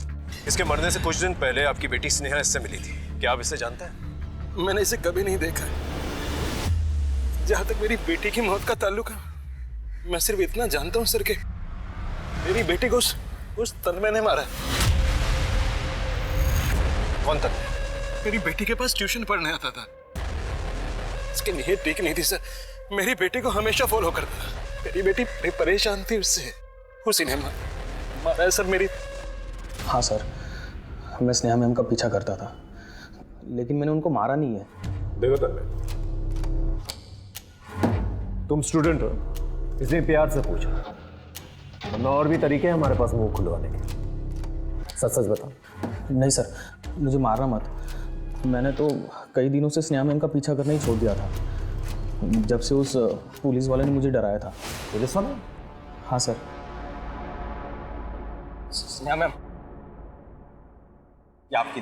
इसके मरने से कुछ दिन पहले आपकी बेटी स्नेहा इससे मिली थी। क्या आप इसे जानते हैं? मैंने इसे कभी नहीं देखा। जहां तक मेरी बेटी की मौत का ताल्लुक है, मैं सिर्फ इतना जानता हूं सर के मेरी बेटी को उस तन्मय ने मारा। कौन तन्मय? मेरी बेटी के पास ट्यूशन पढ़ने आता था। इसकी नीयत ठीक नहीं थी सर। मेरी बेटी को हमेशा फॉलो करता था। मेरी बेटी बड़ी परेशान थी उससे, उसी ने मारा है सर मेरी। हाँ सर, मैं स्नेहा मैम का पीछा करता था, लेकिन मैंने उनको मारा नहीं है। देखो तन्मय, तुम स्टूडेंट हो इसलिए प्यार से पूछा, वरना और भी तरीके हैं हमारे पास मुंह खुलवाने के। सच सच बताओ। नहीं सर, मुझे मारना मत। मैंने तो कई दिनों से स्नेहा मैम का पीछा करना ही छोड़ दिया था, जब से उस पुलिस वाले ने मुझे डराया था। पुलिस वाला? हाँ सर। स्नेहा मैम, ये आपकी।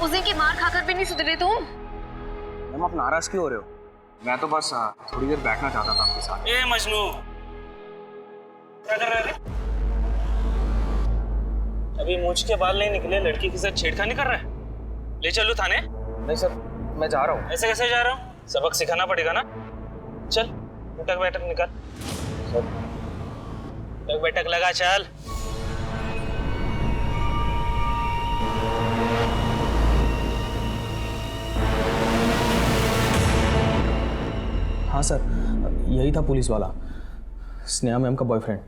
उस दिन की मार खाकर भी नहीं सुधरे तुम। मैम आप नाराज क्यों हो रहे हो? मैं तो बस थोड़ी देर बैठना चाहता था आपके साथ। ए मजनू, क्या कर रहे थे? अभी मूंछ के बाल नहीं निकले, लड़की के साथ छेड़खानी कर रहा है? ले चलो थाने। नहीं सर, मैं जा रहा हूँ। ऐसे कैसे जा रहा हूँ? सबक सिखाना पड़ेगा ना। चल उठक बैठक निकाल। उठक बैठक लगा, चल। हाँ सर, यही था पुलिस वाला, स्नेहा मैम का बॉयफ्रेंड।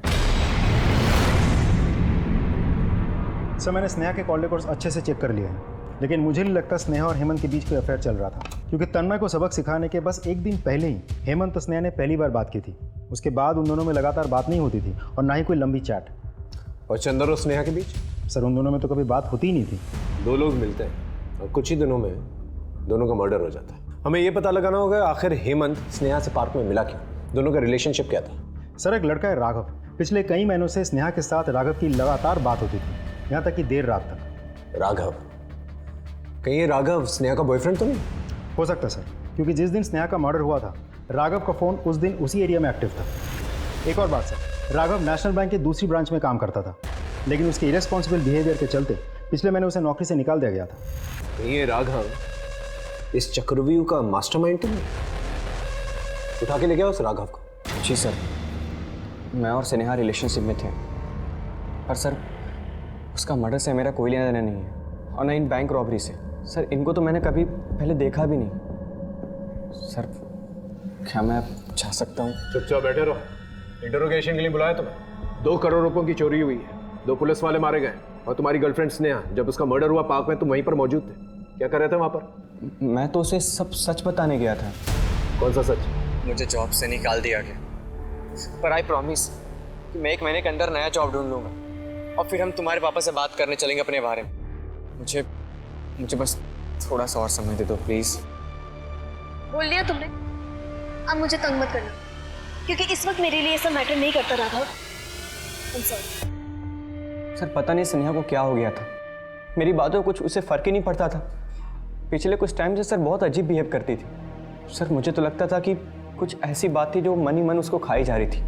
सर मैंने स्नेहा के कॉल रिकॉर्ड्स अच्छे से चेक कर लिए हैं, लेकिन मुझे नहीं लगता स्नेहा और हेमंत के बीच कोई अफेयर चल रहा था, क्योंकि तन्मय को सबक सिखाने के बस एक दिन पहले ही हेमंत और स्नेहा ने पहली बार बात की थी। उसके बाद उन दोनों में लगातार बात नहीं होती थी और ना ही कोई लंबी चैट। और चंदर और स्नेहा के बीच? सर उन दोनों में तो कभी बात होती ही नहीं थी। दो लोग मिलते हैं और कुछ ही दिनों में दोनों का मर्डर हो जाता है। हमें ये पता लगाना होगा आखिर हेमंत स्नेहा से पार्क में मिला क्यों, दोनों का रिलेशनशिप क्या था। सर एक लड़का है राघव, पिछले कई महीनों से स्नेहा के साथ राघव की लगातार बात होती थी, यहाँ तक कि देर रात तक। राघव? कहीं ये राघव स्नेहा का बॉयफ्रेंड तो नहीं? हो सकता सर, क्योंकि जिस दिन स्नेहा का मर्डर हुआ था राघव का फ़ोन उस दिन उसी एरिया में एक्टिव था। एक और बात सर, राघव नेशनल बैंक के दूसरी ब्रांच में काम करता था, लेकिन उसके इरेस्पॉन्सिबल बिहेवियर के चलते पिछले महीने उसे नौकरी से निकाल दिया गया था। ये राघव इस चक्रव्यूह का मास्टरमाइंड तो नहीं? उठा के ले गया उस राघव को? जी सर, मैं और स्नेहा रिलेशनशिप में थे, पर सर उसका मर्डर से मेरा कोई लेना देना नहीं है, और ना इन बैंक रॉबरी से। सर इनको तो मैंने कभी पहले देखा भी नहीं। सर क्या मैं जा सकता हूँ? चुपचाप बैठे रहो, इंटरोगेशन के लिए बुलाया तुम्हें। 2 करोड़ रुपयों की चोरी हुई है, 2 पुलिस वाले मारे गए, और तुम्हारी गर्लफ्रेंड स्नेहा जब उसका मर्डर हुआ पार्क में तुम वहीं पर मौजूद थे। क्या कर रहे थे वहाँ पर? मैं तो उसे सब सच बताने गया था। कौन सा सच? मुझे जॉब से निकाल दिया गया, पर आई प्रॉमिस कि मैं 1 महीने के अंदर नया जॉब ढूंढ लूँगा, और फिर हम तुम्हारे पापा से बात करने चलेंगे अपने बारे में। मुझे बस थोड़ा सा और समय दे दो प्लीज़। बोल दिया तुमने, अब मुझे तंग मत करना, क्योंकि इस वक्त मेरे लिए ऐसा मैटर नहीं करता राघव। सर पता नहीं स्नेहा को क्या हो गया था, मेरी बातों कुछ उसे फर्क ही नहीं पड़ता था। पिछले कुछ टाइम से सर बहुत अजीब बिहेव करती थी। सर मुझे तो लगता था कि कुछ ऐसी बात थी जो मन ही मन उसको खाई जा रही थी,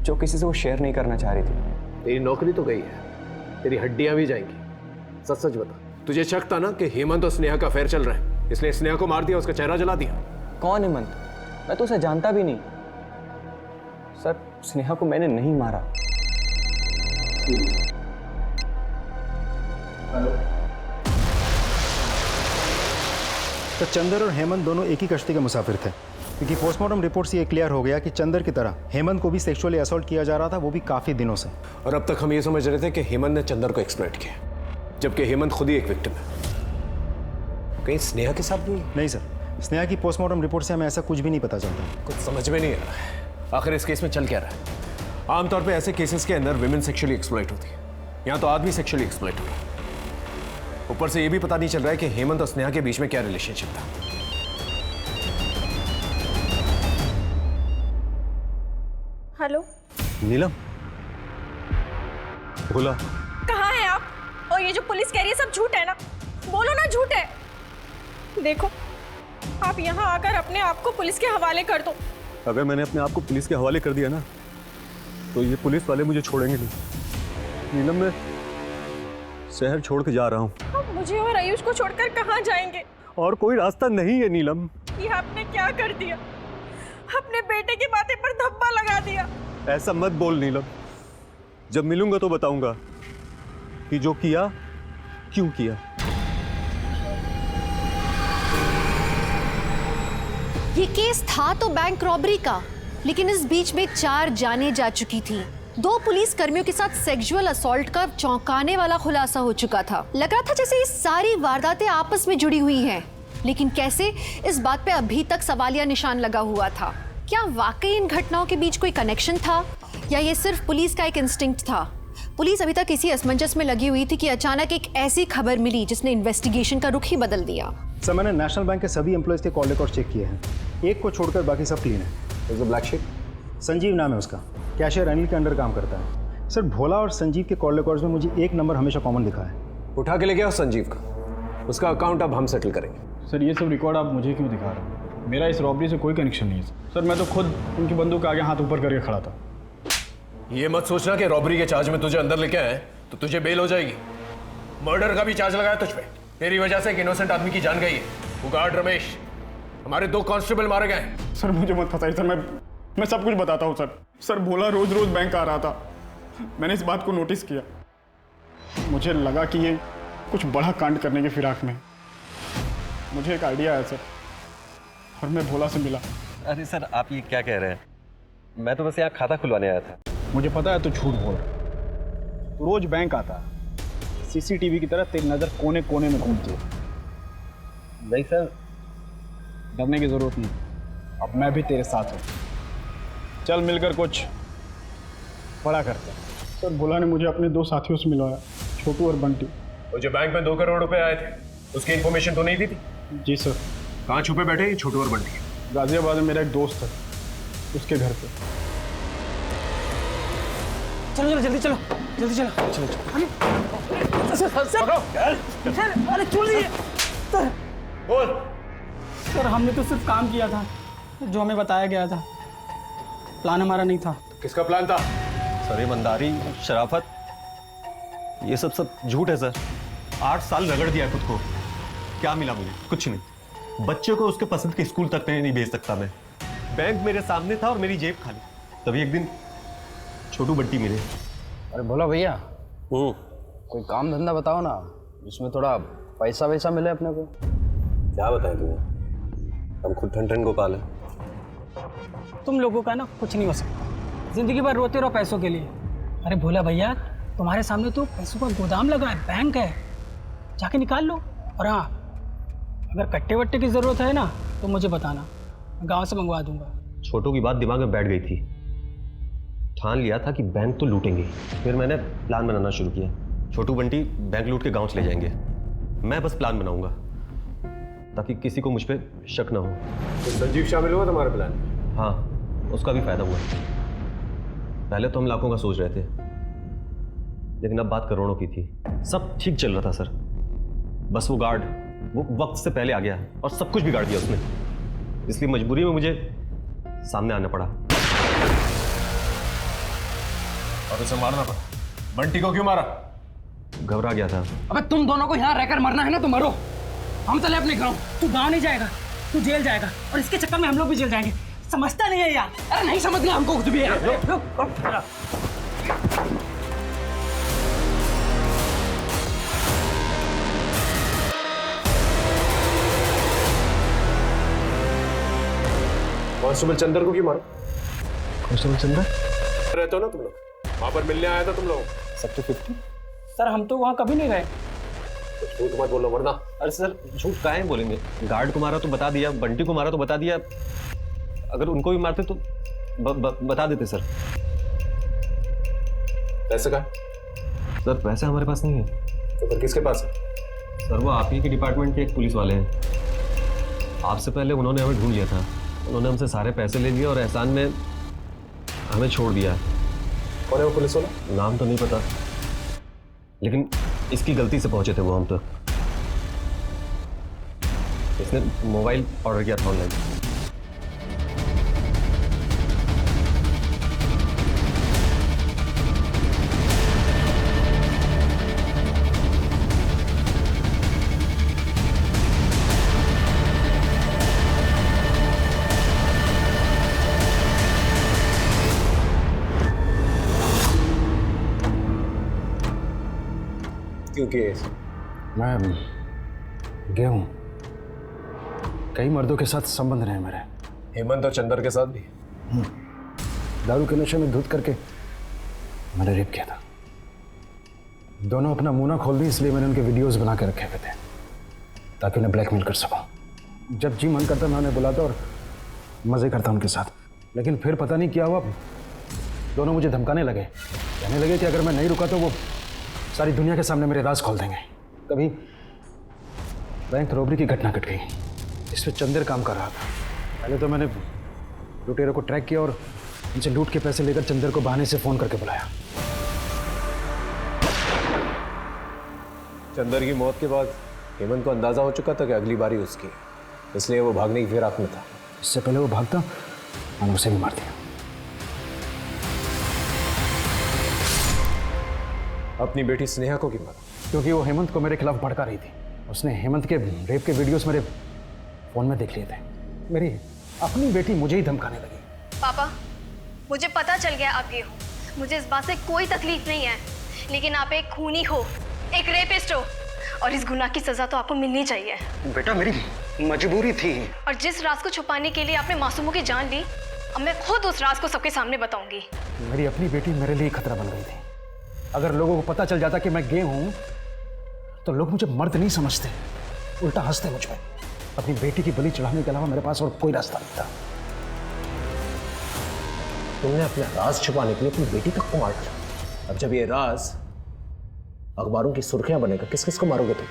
जो किसी से वो शेयर नहीं करना चाह रही थी। तेरी नौकरी तो गई है, तेरी हड्डियां भी जाएंगी। सच सच बता, तुझे शक था ना कि हेमंत और स्नेहा का अफेयर चल रहा है, इसलिए स्नेहा को मार दिया, उसका चेहरा जला दिया? कौन हेमंत? मैं तो उसे जानता भी नहीं। सर स्नेहा को मैंने नहीं मारा। तो चंदर और हेमंत दोनों एक ही कश्ती के मुसाफिर थे, क्योंकि पोस्टमार्टम रिपोर्ट से ये क्लियर हो गया कि चंदर की तरह हेमंत को भी सेक्सुअली असॉल्ट किया जा रहा था, वो भी काफ़ी दिनों से। और अब तक हम ये समझ रहे थे कि हेमंत ने चंदर को एक्सप्लॉइट किया, जबकि हेमंत खुद ही एक विक्टिम है। कहीं स्नेहा के साथ भी? नहीं सर, स्नेहा की पोस्टमार्टम रिपोर्ट से हमें ऐसा कुछ भी नहीं पता चलता। कुछ समझ में नहीं आ रहा है आखिर इस केस में चल क्या रहा है। आमतौर पे ऐसे केसेस के अंदर विमेन सेक्सुअली एक्सप्लॉइट होती है, यहाँ तो आदमी सेक्सुअली एक्सप्लॉइट हुआ। ऊपर से ये भी पता नहीं चल रहा है कि हेमंत और स्नेहा के बीच में क्या रिलेशनशिप था। हेलो नीलम, बोला कहाँ हैं आप? और ये जो पुलिस कह रही है सब झूठ है ना? बोलो ना झूठ है। देखो आप यहाँ आकर अपने आप को पुलिस के हवाले कर दो। अगर मैंने अपने आप को पुलिस के हवाले कर दिया ना, तो ये पुलिस वाले मुझे छोड़ेंगे नहीं। नीलम, मैं शहर छोड़ के जा रहा हूँ। आप मुझे और आयुष को छोड़कर कहाँ जाएंगे? और कोई रास्ता नहीं है नीलम। ये आपने क्या कर दिया? अपने बेटे की बातें पर धब्बा लगा दिया। ऐसा मत बोल नीलम, जब मिलूंगा तो बताऊंगा कि जो किया क्यों किया। ये केस था तो बैंक रॉबरी का, लेकिन इस बीच में 4 जानें जा चुकी थी। 2 पुलिस कर्मियों के साथ सेक्सुअल असॉल्ट का चौंकाने वाला खुलासा हो चुका था। लग रहा था जैसे ये सारी वारदातें आपस में जुड़ी हुई हैं, लेकिन कैसे, इस बात पे अभी तक सवालिया निशान लगा हुआ था। क्या वाकई इन घटनाओं के बीच कोई कनेक्शन था या ये सिर्फ पुलिस का एक इंस्टिंक्ट था? पुलिस अभी तक इसी असमंजस में लगी हुई थी कि अचानक एक ऐसी खबर मिली जिसने इन्वेस्टिगेशन का रुख ही बदल दिया। सर, मैंने नेशनल बैंक के सभी एम्प्लॉयज के कॉल रिकॉर्ड चेक किए हैं, एक को छोड़कर बाकी सब क्लीन है। Black sheep? संजीव नाम है उसका, कैशियर अनिल के अंडर काम करता है। सर, भोला और संजीव के कॉल रिकॉर्ड्स में मुझे एक नंबर हमेशा कॉमन दिखा है। उठा के ले गया संजीव का, उसका अकाउंट अब हम सेटल करेंगे। सर, ये सब रिकॉर्ड आप मुझे क्यों दिखा रहे हैं? मेरा इस रॉबरी से कोई कनेक्शन नहीं है सर। मैं तो खुद उनकी बंदूक के आगे हाथ ऊपर करके खड़ा था। ये मत सोचना कि रॉबरी के चार्ज में तुझे अंदर लेके आए तो तुझे बेल हो जाएगी। मर्डर का भी चार्ज लगाया तुझ पे। तेरी वजह से एक इनोसेंट आदमी की जान गई है। वो गार्ड रमेश, हमारे 2 कांस्टेबल मारे गए। सर, मुझे मत फंसाइए सर, मैं सब कुछ बताता हूँ सर। सर, भोला रोज रोज बैंक आ रहा था, मैंने इस बात को नोटिस किया। मुझे लगा कि ये कुछ बड़ा कांड करने की फिराक में। मुझे एक आइडिया आया सर और मैं भोला से मिला। अरे सर, आप ये क्या कह रहे हैं? मैं तो बस यहाँ खाता खुलवाने आया था। मुझे पता है तू झूठ बोल रहा है। तू रोज बैंक आता, सीसीटीवी की तरह तेरी नज़र कोने कोने में घूमती है। नहीं सर, डरने की जरूरत नहीं, अब मैं भी तेरे साथ हूँ। चल मिलकर कुछ बड़ा करते हैं। सर, भोला ने मुझे अपने 2 साथियों से मिलवाया, छोटू और बंटी। वो जो बैंक में 2 करोड़ रुपए आए थे, उसकी इन्फॉर्मेशन तो नहीं दी थी? जी सर। कहाँ छुपे बैठे ये छोटू और बंटी? गाजियाबाद में मेरा एक दोस्त है, उसके घर पे। चलो चलो जल्दी चलो, जल्दी चलो चलो अरे चलिए सर। बोल। सर, हमने तो सिर्फ काम किया था जो हमें बताया गया था, प्लान हमारा नहीं था। किसका प्लान था? सर, ईमानदारी, शराफत, ये सब झूठ है सर। 8 साल रगड़ दिया खुद को, क्या मिला मुझे? कुछ नहीं। बच्चे को उसके पसंद के स्कूल तक नहीं भेज सकता मैं। बैंक मेरे सामने था और मेरी जेब खाली। तभी एक दिन छोटू बंटी मिले। अरे भोला भैया, कोई काम धंधा बताओ ना, जिसमें थोड़ा पैसा वैसा मिले अपने को। क्या बताएं तुम्हें, हम खुद ठन गोपाल हैं। तुम लोगों का ना कुछ नहीं हो सकता, जिंदगी भर रोते रहो पैसों के लिए। अरे भोला भैया, तुम्हारे सामने तो पैसों का गोदाम लगा है, बैंक है, जाके निकाल लो। और हाँ, अगर कट्टे वट्टे की जरूरत है ना तो मुझे बताना, मैं गाँव से मंगवा दूंगा। छोटू की बात दिमाग में बैठ गई थी, ठान लिया था कि बैंक तो लूटेंगे। फिर मैंने प्लान बनाना शुरू किया। छोटू बंटी बैंक लूट के गांव चले जाएंगे, मैं बस प्लान बनाऊंगा ताकि किसी को मुझ पे शक ना हो। तो संजीव शामिल हुआ तुम्हारे प्लान? हाँ, उसका भी फायदा हुआ। पहले तो हम लाखों का सोच रहे थे, लेकिन अब बात करोड़ों की थी। सब ठीक चल रहा था सर, बस वो गार्ड वो वक्त से पहले आ गया और सब कुछ बिगाड़ दिया उसने। इसलिए मजबूरी में मुझे सामने आना पड़ा और उसे मारना पड़ा। बंटी को क्यों मारा? घबरा गया था। अबे तुम दोनों को यहाँ रहकर मरना है ना तो मरो, हम चले अपने गांव। तू गांव नहीं जाएगा, तू जेल जाएगा, और इसके चक्कर में हम लोग भी जेल जाएंगे। समझता नहीं है यार। अरे नहीं समझ गया हमको खुद भी यार। कांस्टेबल चंदर को क्यों मारा? कांस्टेबल चंदर रहते हो ना तुम लोग, वहां पर मिलने आया था तुम लोग। सेक्टर 50? सर, हम तो वहाँ कभी नहीं गए। झूठ मत बोलो वरना। अरे सर, झूठ काहे बोलेंगे? गार्ड को मारा तो बता दिया, बंटी को मारा तो बता दिया, अगर उनको भी मारते तो बता देते सर। पैसे का? सर, पैसे हमारे पास नहीं है। तो फिर किसके पास है? सर, वो आप ही के डिपार्टमेंट के एक पुलिस वाले हैं। आपसे पहले उन्होंने हमें ढूंढ लिया था, उन्होंने हमसे सारे पैसे ले लिए और एहसान में हमें छोड़ दिया। कौन है वो पुलिस वाला? नाम तो नहीं पता, लेकिन इसकी गलती से पहुंचे थे वो हम तक। इसने मोबाइल ऑर्डर किया था ऑनलाइन। क्योंकि मैं गया हूँ, कई मर्दों के साथ संबंध रहे मेरे। हेमंत और चंदर के साथ भी? दारू के नशे में धुत करके मैंने रेप किया था। दोनों अपना मुंह ना खोल दी, इसलिए मैंने उनके वीडियोस बना के रखे हुए थे ताकि उन्हें ब्लैकमेल कर सकूं। जब जी मन करता मैं उन्हें बुलाता और मज़े करता उनके साथ। लेकिन फिर पता नहीं क्या हुआ, दोनों मुझे धमकाने लगे, कहने लगे कि अगर मैं नहीं रुका तो वो सारी दुनिया के सामने मेरे राज खोल देंगे। कभी बैंक रॉबरी की घटना घट गई, इस पर चंदर काम कर रहा था। पहले तो मैंने लुटेरों को ट्रैक किया और उनसे लूट के पैसे लेकर चंदर को बहाने से फ़ोन करके बुलाया। चंदर की मौत के बाद हेमंत को अंदाजा हो चुका था कि अगली बारी उसकी, इसलिए वो भागने की फिराक में था। इससे पहले वो भागता, मैंने उसे भी मार दिया। अपनी बेटी स्नेहा को क्यों मारा? क्योंकि वो हेमंत को मेरे खिलाफ भड़का रही थी। उसने हेमंत के रेप के वीडियोस मेरे फोन में देख लिए थे। मेरी अपनी बेटी मुझे ही धमकाने लगी। पापा, मुझे पता चल गया आप ये हो, मुझे इस बात से कोई तकलीफ नहीं है, लेकिन आप एक खूनी हो, एक रेपिस्ट हो, और इस गुनाह की सजा तो आपको मिलनी चाहिए। बेटा मेरी मजबूरी थी। और जिस राज को छुपाने के लिए आपने मासूमों की जान ली, अब मैं खुद उस राज को सबके सामने बताऊंगी। मेरी अपनी बेटी मेरे लिए खतरा बन गई थी। अगर लोगों को पता चल जाता कि मैं गे हूं तो लोग मुझे मर्द नहीं समझते, उल्टा हंसते मुझ पे। अपनी बेटी की बलि चढ़ाने के अलावा मेरे पास और कोई रास्ता नहीं था। तुमने अपना राज छुपाने के लिए अपनी बेटी तक को मार डाला। अब जब ये राज अखबारों की सुर्खियां बनेगा, किस किस को मारोगे तुम?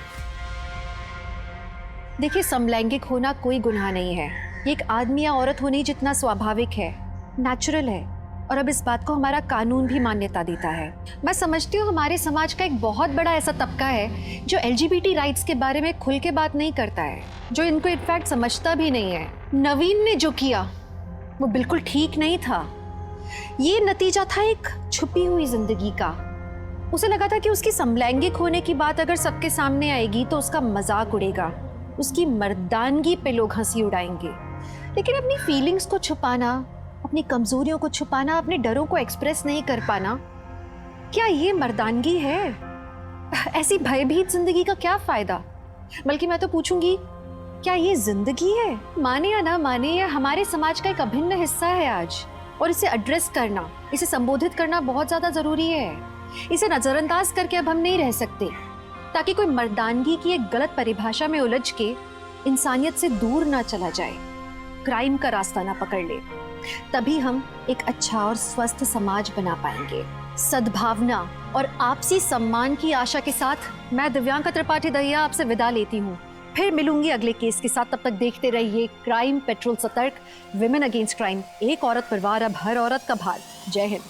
देखिए, समलैंगिक होना कोई गुनाह नहीं है। ये एक आदमी या औरत होने जितना स्वाभाविक है, नेचुरल है। और अब इस बात को हमारा कानून भी मान्यता देता है। मैं समझती हूँ हमारे समाज का एक बहुत बड़ा ऐसा तबका है जो LGBT राइट्स के बारे में खुल के बात नहीं करता है, जो इनको इनफैक्ट समझता भी नहीं है। नवीन ने जो किया वो बिल्कुल ठीक नहीं था। ये नतीजा था एक छुपी हुई जिंदगी का। उसे लगा था कि उसकी समलैंगिक होने की बात अगर सबके सामने आएगी तो उसका मजाक उड़ेगा, उसकी मर्दानगी पे लोग हंसी उड़ाएंगे। लेकिन अपनी फीलिंग्स को छुपाना, अपनी कमजोरियों को छुपाना, अपने डरों को एक्सप्रेस नहीं कर पाना, क्या ये मर्दानगी है? ऐसी भयभीत जिंदगी का क्या फायदा? बल्कि मैं तो पूछूंगी, क्या ये जिंदगी है? माने या ना माने, ये हमारे समाज का एक अभिन्न हिस्सा है आज, और इसे एड्रेस करना, इसे संबोधित करना बहुत ज्यादा जरूरी है। इसे नजरअंदाज करके अब हम नहीं रह सकते, ताकि कोई मर्दानगी की एक गलत परिभाषा में उलझ के इंसानियत से दूर ना चला जाए, क्राइम का रास्ता ना पकड़ ले। तभी हम एक अच्छा और स्वस्थ समाज बना पाएंगे। सद्भावना और आपसी सम्मान की आशा के साथ मैं दिव्यांका त्रिपाठी दहिया आपसे विदा लेती हूँ। फिर मिलूंगी अगले केस के साथ। तब तक देखते रहिए क्राइम पेट्रोल सतर्क, विमेन अगेंस्ट क्राइम, एक औरत पर वार अब हर औरत का भार। जय हिंद।